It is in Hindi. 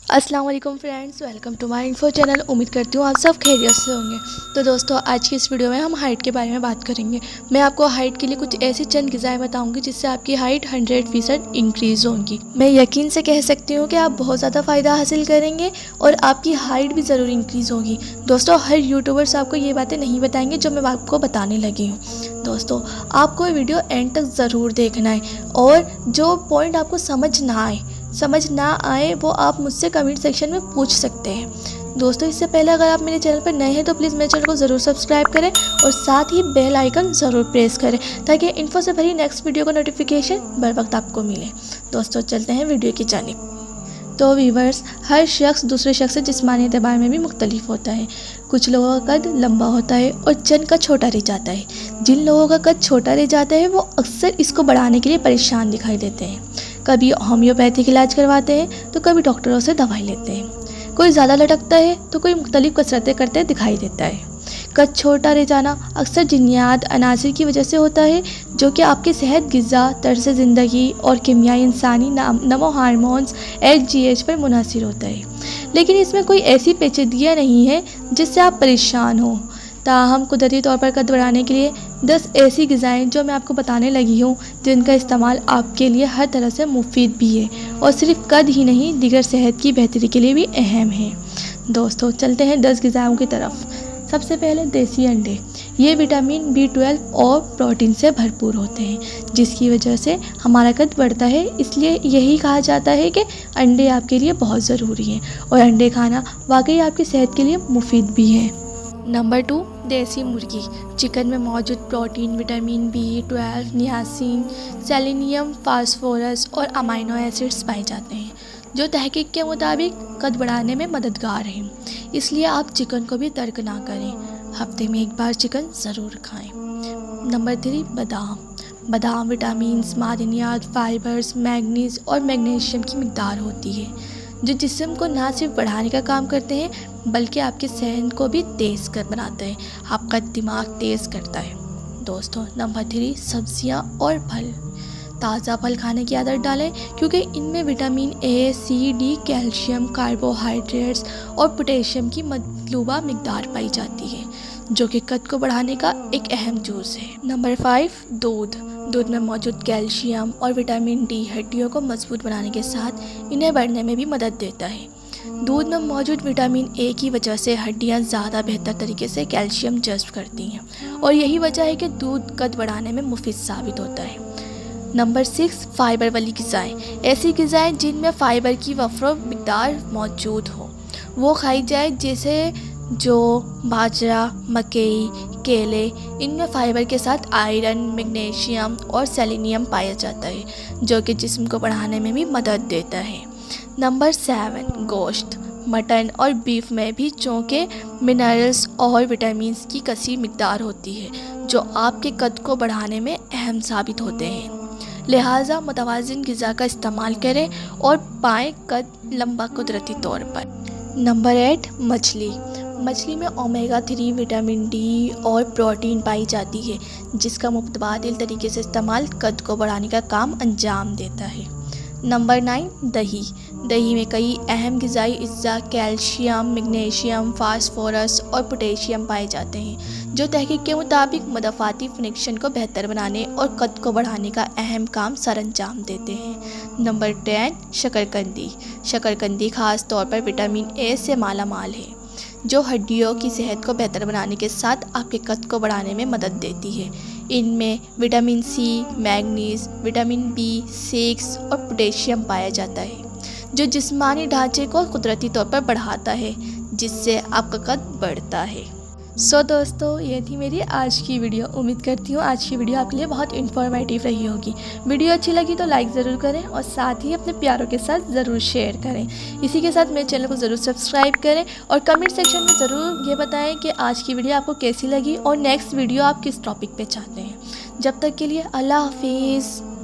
अस्सलाम वालेकुम friends, welcome to my info channel. उम्मीद करती हूँ आप सब खैरियत से होंगे। तो दोस्तों, आज की इस वीडियो में हम हाइट के बारे में बात करेंगे। मैं आपको हाइट के लिए कुछ ऐसी चंद ग़िज़ाएँ बताऊंगी जिससे आपकी हाइट 100% इंक्रीज़ होगी। मैं यकीन से कह सकती हूँ कि आप बहुत ज़्यादा फ़ायदा हासिल करेंगे और आपकी हाइट भी ज़रूर इंक्रीज़ होगी। दोस्तों, हर यूट्यूबर्स आपको ये बातें नहीं बताएंगे जो मैं आपको बताने लगी हूँ। दोस्तों, आपको ये वीडियो एंड तक ज़रूर देखना है और जो पॉइंट आपको समझ ना आए वो आप मुझसे कमेंट सेक्शन में पूछ सकते हैं। दोस्तों, इससे पहले अगर आप मेरे चैनल पर नए हैं तो प्लीज़ मेरे चैनल को ज़रूर सब्सक्राइब करें और साथ ही बेल आइकन ज़रूर प्रेस करें ताकि इन्फो से भरी नेक्स्ट वीडियो का नोटिफिकेशन बर वक्त आपको मिले। दोस्तों, चलते हैं वीडियो की जानिब। तो व्यूवर्स, हर शख्स दूसरे शख्स से जिस्मानी एतबार में भी मुख्तलिफ होता है। कुछ लोगों का कद लंबा होता है और चंद का छोटा रह जाता है। जिन लोगों का कद छोटा रह जाता है वो अक्सर इसको बढ़ाने के लिए परेशान दिखाई देते हैं। कभी होम्योपैथिक इलाज करवाते हैं तो कभी डॉक्टरों से दवाई लेते हैं। कोई ज़्यादा लटकता है तो कोई मुख्तलिफ कसरतें करते दिखाई देता है। कद छोटा रह जाना अक्सर जिन्यात अनासिर की वजह से होता है जो कि आपके सेहत, ग़िज़ा, तर्ज़ ज़िंदगी और कीमियाई इंसानी नमो हार्मोन्स HGH पर मुनहसर होता है। लेकिन इसमें कोई ऐसी पेचीदगियाँ नहीं है जिससे आप परेशान हो। ताहम कुदरती तौर पर कद बढ़ाने के लिए 10 ऐसी ग़िज़ाएँ जो मैं आपको बताने लगी हूँ जिनका इस्तेमाल आपके लिए हर तरह से मुफीद भी है और सिर्फ कद ही नहीं, दीगर सेहत की बेहतरी के लिए भी अहम है। दोस्तों, चलते हैं 10 ग़िज़ाओं की तरफ। सबसे पहले देसी अंडे। ये विटामिन B12 और प्रोटीन से भरपूर होते हैं जिसकी वजह से हमारा कद बढ़ता है। इसलिए यही कहा जाता है कि अंडे आपके लिए बहुत ज़रूरी हैं और अंडे खाना वाकई आपकी सेहत के लिए मुफीद भी है। नंबर 2, देसी मुर्गी। चिकन में मौजूद protein, vitamin B12, niacin, selenium, phosphorus और अमाइनो एसिड्स पाए जाते हैं जो तहकीक के मुताबिक कद बढ़ाने में मददगार हैं। इसलिए आप चिकन को भी तर्क ना करें, हफ्ते में एक बार चिकन ज़रूर खाएं। नंबर 3, बादाम विटामिन, मादनियात, फाइबर्स, मैग्नीज और मैग्नीशियम की मिकदार होती है जो जिस्म को ना सिर्फ बढ़ाने का काम करते हैं बल्कि आपके सहन को भी तेज़ कर बनाते हैं, आपका दिमाग तेज़ करता है। दोस्तों, नंबर 3, सब्जियां और फल। ताज़ा फल खाने की आदत डालें क्योंकि इनमें vitamin A, C, D, calcium, carbohydrates और पोटेशियम की मतलूबा मिकदार पाई जाती है जो कि कद को बढ़ाने का एक अहम जूस है। नंबर 5, दूध में मौजूद कैल्शियम और विटामिन D हड्डियों को मजबूत बनाने के साथ इन्हें बढ़ने में भी मदद देता है। दूध में मौजूद विटामिन A की वजह से हड्डियां ज़्यादा बेहतर तरीके से कैल्शियम जज़्ब करती हैं और यही वजह है कि दूध कद बढ़ाने में मुफीद साबित होता है। नंबर 6, फाइबर वाली ग़िज़ाएँ। ऐसी ग़िज़ाएँ जिनमें फ़ाइबर की वफ़र मिकदार मौजूद हो वो खाई जाए, जैसे जो बाजरा, मकई, केले। इनमें फ़ाइबर के साथ आयरन, मैग्नीशियम और सेलेनियम पाया जाता है जो कि जिस्म को बढ़ाने में भी मदद देता है। नंबर 7, गोश्त। मटन और बीफ में भी चौके मिनरल्स और विटामिन्स की कसीर मिकदार होती है जो आपके कद को बढ़ाने में अहम साबित होते हैं। लिहाजा मुतवाज़िन ग़िज़ा का इस्तेमाल करें और पाएँ कद लंबा कुदरती तौर पर। नंबर 8, मछली में ओमेगा 3, विटामिन D और प्रोटीन पाई जाती है जिसका मुतबादिल तरीके से इस्तेमाल कद को बढ़ाने का काम अंजाम देता है। नंबर 9, दही में कई अहम ग़िज़ाई अज्जा, कैल्शियम, मैग्नीशियम, फास्फोरस और पोटेशियम पाए जाते हैं जो तहकीक के मुताबिक मदफ़ाती फंक्शन को बेहतर बनाने और कद को बढ़ाने का अहम काम सरअंजाम देते हैं। नंबर 10, शकरकंदी ख़ास तौर पर विटामिन A से माला माल है जो हड्डियों की सेहत को बेहतर बनाने के साथ आपके कद को बढ़ाने में मदद देती है। इनमें vitamin C, manganese, vitamin B6 और पोटेशियम पाया जाता है जो जिस्मानी ढांचे को कुदरती तौर पर बढ़ाता है जिससे आपका कद बढ़ता है। सो दोस्तों, ये थी मेरी आज की वीडियो। उम्मीद करती हूँ आज की वीडियो आपके लिए बहुत इन्फॉर्मेटिव रही होगी। वीडियो अच्छी लगी तो लाइक ज़रूर करें और साथ ही अपने प्यारों के साथ ज़रूर शेयर करें। इसी के साथ मेरे चैनल को ज़रूर सब्सक्राइब करें और कमेंट सेक्शन में ज़रूर ये बताएं कि आज की वीडियो आपको कैसी लगी और नेक्स्ट वीडियो आप किस टॉपिक पे चाहते हैं। जब तक के लिए अल्लाह हाफिज़।